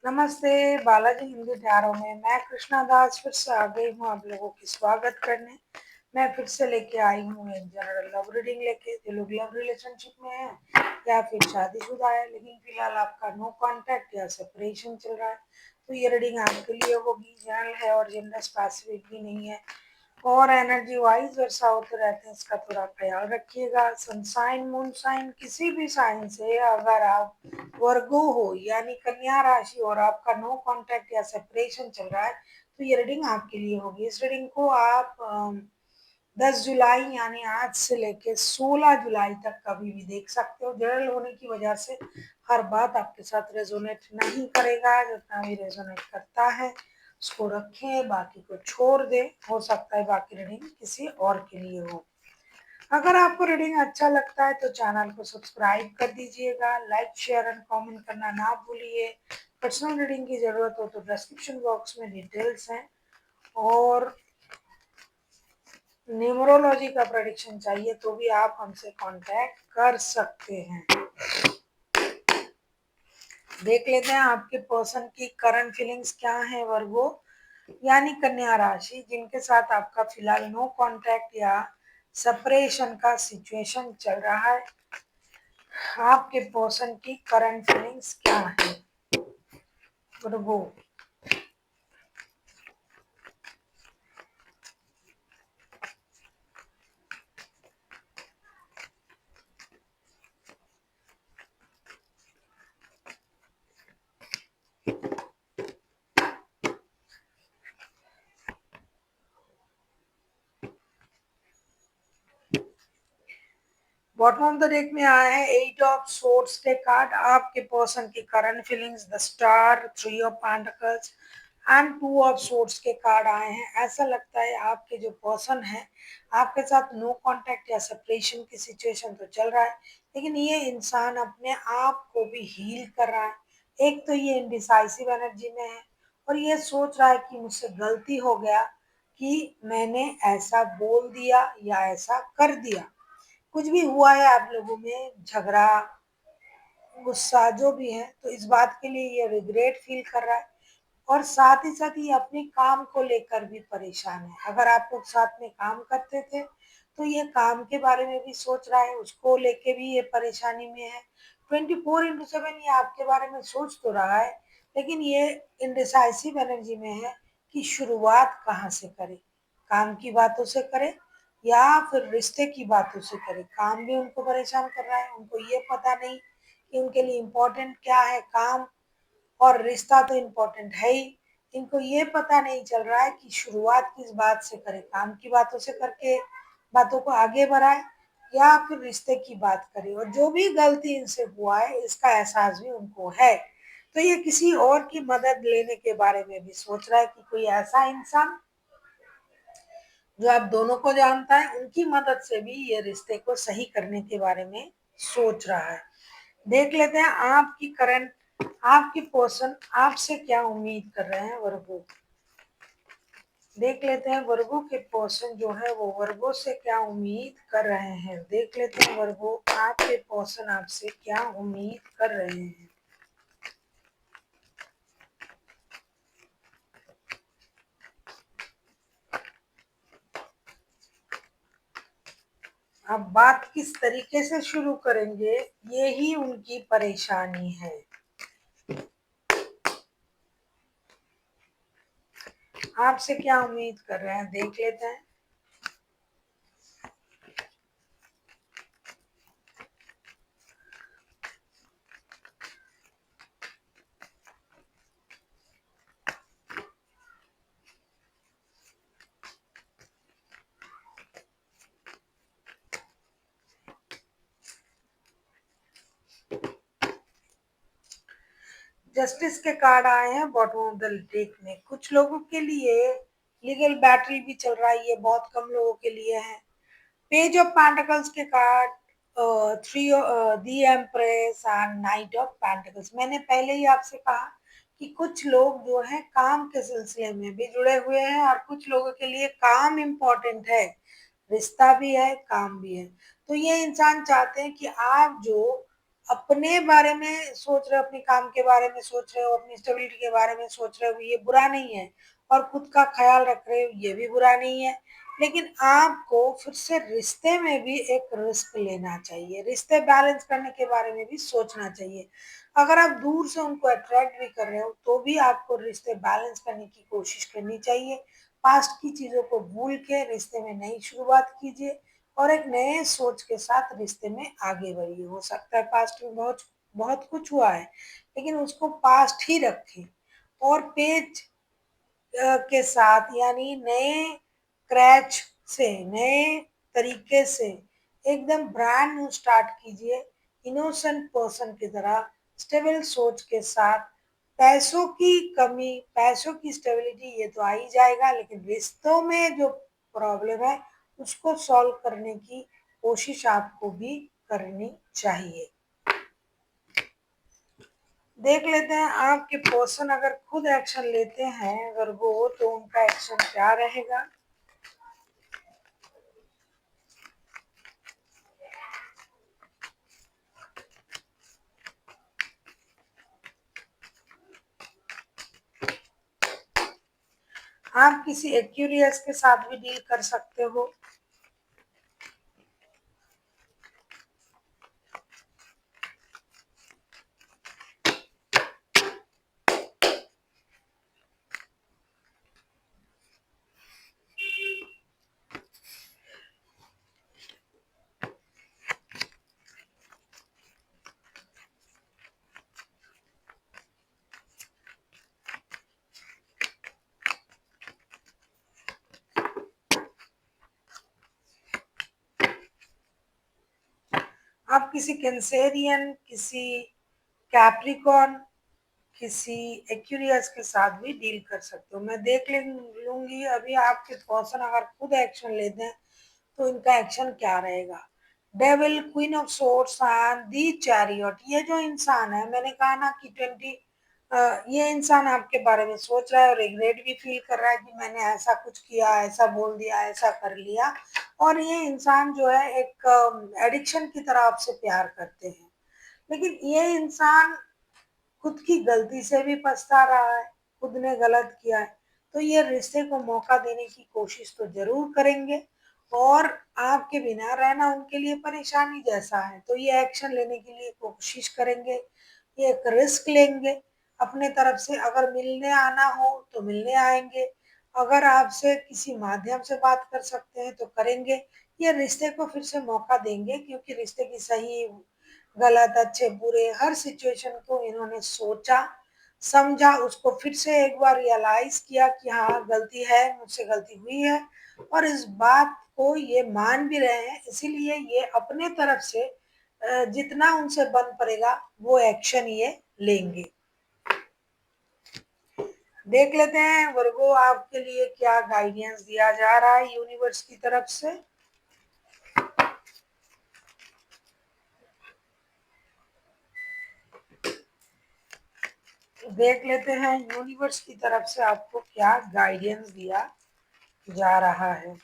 नमस्ते, बालाजी हिंदी टैरो में मैं कृष्णा दास फिर से आ गई हूँ आप लोगों की स्वागत करने। मैं फिर से लेके आई हूँ एक जनरल लव रीडिंग लेके। जो लोग लव रिलेशनशिप में है या फिर शादीशुदा है लेकिन फिलहाल आपका नो कांटेक्ट या सेपरेशन चल रहा है, तो ये रीडिंग आपके लिए होगी। जनरल है और जेंडर स्पेसिफिक भी नहीं है और एनर्जी वाइज वर्षा होते रहते हैं, इसका थोड़ा ख्याल रखिएगा। सनसाइन मून साइन किसी भी साइन से अगर आप वर्गो हो यानी कन्या राशि और आपका नो कांटेक्ट या सेपरेशन चल रहा है, तो ये रीडिंग आपके लिए होगी। इस रीडिंग को आप 10 जुलाई यानी आज से लेके 16 जुलाई तक कभी भी देख सकते हो। जनरल होने की वजह से हर बात आपके साथ रेजोनेट नहीं करेगा। जितना भी रेजोनेट करता है उसको रखें, बाकी को छोड़ दें। हो सकता है बाकी रीडिंग किसी और के लिए हो। अगर आपको रीडिंग अच्छा लगता है तो चैनल को सब्सक्राइब कर दीजिएगा, लाइक शेयर एंड कमेंट करना ना भूलिए। पर्सनल रीडिंग की जरूरत हो तो डिस्क्रिप्शन बॉक्स में डिटेल्स हैं और न्यूमरोलॉजी का प्रेडिक्शन चाहिए तो भी आप हमसे कांटेक्ट कर सकते हैं। देख लेते हैं आपके पर्सन की करंट फीलिंग्स क्या है। वर्गो यानी कन्या राशि जिनके साथ आपका फिलहाल नो कांटेक्ट या सेपरेशन का सिचुएशन चल रहा है, आपके पर्सन की करंट फीलिंग्स क्या है। वर्गो बॉटम ऑफ द डेक में आया है 8 ऑफ सोर्ड्स के कार्ड। आपके पर्सन की current feelings the star, 3 of pentacles and 2 of swords के कार्ड आए हैं। ऐसा लगता है आपके जो पर्सन है आपके साथ नो कांटेक्ट या सेपरेशन की सिचुएशन तो चल रहा है, लेकिन ये इंसान अपने आप को भी हील कर रहा है। एक तो ये इंडिसाइसिव एनर्जी में है और ये सोच रहा है कि मुझसे गलती हो गया कि मैंने ऐसा बोल दिया या ऐसा कर दिया। कुछ भी हुआ है आप लोगों में, झगड़ा, गुस्सा जो भी है, तो इस बात के लिए ये रिग्रेट फील कर रहा है और साथ ही साथ ये अपने काम को लेकर भी परेशान है। अगर आप लोग साथ में काम करते थे तो ये काम के बारे में भी सोच रहा है, उसको लेके भी ये परेशानी में है। 24/7 ये आपके बारे में सोच तो रहा है, लेकिन ये इनडिसाइसिव एनर्जी में है कि शुरुआत कहाँ से करे। काम की बातों से करे या फिर रिश्ते की बातों से करे। काम भी उनको परेशान कर रहा है, उनको ये पता नहीं कि उनके लिए इम्पोर्टेंट क्या है काम, और रिश्ता तो इम्पोर्टेंट है ही। इनको ये पता नहीं चल रहा है कि शुरुआत किस बात से करें, काम की बातों से करके बातों को आगे बढ़ाए या फिर रिश्ते की बात करें। और जो भी गलती इनसे हुआ है इसका एहसास भी उनको है, तो ये किसी और की मदद लेने के बारे में भी सोच रहा है कि कोई ऐसा इंसान जो आप दोनों को जानता है उनकी मदद से भी ये रिश्ते को सही करने के बारे में सोच रहा है। देख लेते हैं आपकी करंट, आपकी पर्सन आपसे क्या उम्मीद कर रहे हैं। वर्गो देख लेते हैं वर्गो के पर्सन जो है वो वर्गो से क्या उम्मीद कर रहे हैं। देख लेते हैं वर्गो आपके पर्सन आपसे क्या उम्मीद कर रहे हैं। अब बात किस तरीके से शुरू करेंगे, ये ही उनकी परेशानी है। आपसे क्या उम्मीद कर रहे हैं देख लेते हैं। जस्टिस के कार्ड आए हैं बॉटम ऑफ द डेक में। कुछ लोगों के लिए लीगल बैटल भी चल रहा है, ये बहुत कम लोगों के लिए है। पेज ऑफ पेंटिकल्स के card, three the empress and night of pentacles. मैंने पहले ही आपसे कहा कि कुछ लोग जो है काम के सिलसिले में भी जुड़े हुए हैं और कुछ लोगों के लिए काम इम्पोर्टेंट है, रिश्ता भी है काम भी है। तो ये इंसान चाहते हैं कि आप जो अपने बारे में सोच रहे हो, अपने काम के बारे में सोच रहे हो, अपनी स्टेबिलिटी के बारे में सोच रहे हो, ये बुरा नहीं है। और खुद का ख्याल रख रहे हो, ये भी बुरा नहीं है। लेकिन आपको फिर से रिश्ते में भी एक रिस्क लेना चाहिए, रिश्ते बैलेंस करने के बारे में भी सोचना चाहिए। अगर आप दूर से उनको अट्रैक्ट भी कर रहे हो तो भी आपको रिश्ते बैलेंस करने की कोशिश करनी चाहिए। पास्ट की चीजों को भूल के रिश्ते में नई शुरुआत कीजिए और एक नए सोच के साथ रिश्ते में आगे बढ़िए। हो सकता है पास्ट में बहुत बहुत कुछ हुआ है, लेकिन उसको पास्ट ही रखें और पेज के साथ यानी नए क्रैच से, नए तरीके से एकदम ब्रांड न्यू स्टार्ट कीजिए। इनोसेंट पर्सन की तरह स्टेबल सोच के साथ। पैसों की कमी, पैसों की स्टेबिलिटी ये तो आ ही जाएगा, लेकिन रिश्तों में जो प्रॉब्लम है उसको सॉल्व करने की कोशिश आपको भी करनी चाहिए। देख लेते हैं आपके पर्सन अगर खुद एक्शन लेते हैं अगर वो, तो उनका एक्शन क्या रहेगा। आप किसी एक्यूरियस के साथ भी डील कर सकते हो। आप किसी कैंसेरियन, किसी कैप्रिकॉन, किसी एक्यूरियस के साथ भी डील कर सकते हो। मैं देख लूंगी अभी आपके पर्सन अगर खुद एक्शन लेते हैं तो इनका एक्शन क्या रहेगा। Devil, queen of swords and the chariot, ये जो इंसान है, मैंने कहा ना कि 20, ये इंसान आपके बारे में सोच रहा है और रिग्रेट भी फील कर रहा है कि मैंने ऐसा कुछ किया, ऐसा बोल दिया, ऐसा कर लिया। और ये इंसान जो है एक एडिक्शन की तरह आपसे प्यार करते हैं। लेकिन ये इंसान खुद की गलती से भी पछता रहा है, खुद ने गलत किया है, तो ये रिश्ते को मौका देने की कोशिश तो जरूर करेंगे। और आपके बिना रहना उनके लिए परेशानी जैसा है, तो ये एक्शन लेने के लिए कोशिश करेंगे, ये एक रिस्क लेंगे अपने तरफ से। अगर मिलने आना हो तो मिलने आएंगे, अगर आपसे किसी माध्यम से बात कर सकते हैं तो करेंगे। ये रिश्ते को फिर से मौका देंगे, क्योंकि रिश्ते की सही गलत, अच्छे बुरे, हर सिचुएशन को इन्होंने सोचा, समझा, उसको फिर से एक बार रियलाइज किया कि हाँ गलती है, मुझसे गलती हुई है। और इस बात को ये मान भी रहे हैं, इसीलिए ये अपने तरफ से जितना उनसे बन पड़ेगा वो एक्शन ये लेंगे। देख लेते हैं वर्गो आपके लिए क्या गाइडेंस दिया जा रहा है यूनिवर्स की तरफ से। देख लेते हैं यूनिवर्स की तरफ से आपको क्या गाइडेंस दिया जा रहा है।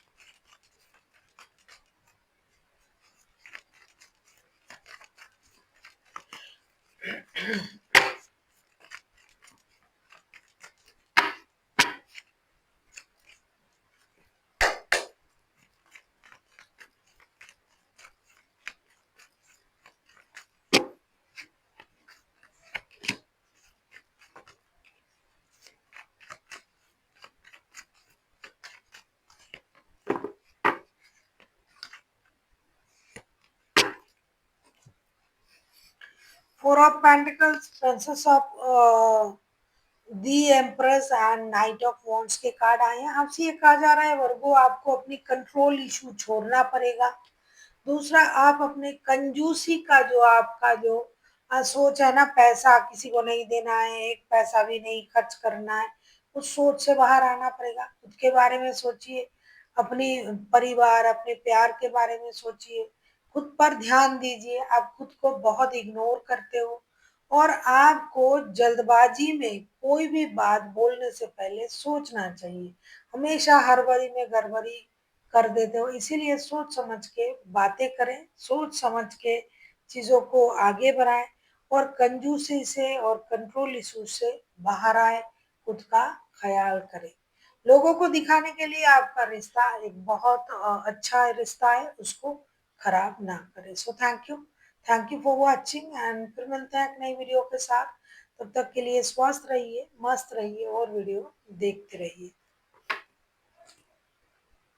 Four of pentacles, princess of the empress and night of wands के कार्ड आए हैं। आपसे ये कहा जा रहा है वर्गो आपको अपनी कंट्रोल इशू छोड़ना पड़ेगा। दूसरा, आप अपने कंजूसी का जो आपका जो सोच है ना, पैसा किसी को नहीं देना है, एक पैसा भी नहीं खर्च करना है, उस सोच से बाहर आना पड़ेगा। खुद के बारे में सोचिए, अपनी परिवार, अपने प्यार के बारे में सोचिए, खुद पर ध्यान दीजिए। आप खुद को बहुत इग्नोर करते हो और आपको जल्दबाजी में कोई भी बात बोलने से पहले सोचना चाहिए। हमेशा हड़बड़ी में गड़बड़ी कर देते हो, इसीलिए सोच समझ के बातें करें, सोच समझ के चीज़ों को आगे बढ़ाए और कंजूसी से और कंट्रोल इशू से बाहर आए, खुद का ख्याल करे। लोगों को दिखाने के लिए आपका रिश्ता एक बहुत अच्छा रिश्ता है, उसको खराब ना करें। So thank you for watching and फिर मिलते हैं एक नई वीडियो के साथ। तब तक के लिए स्वस्थ रहिए, मस्त रहिए और वीडियो देखते रहिए।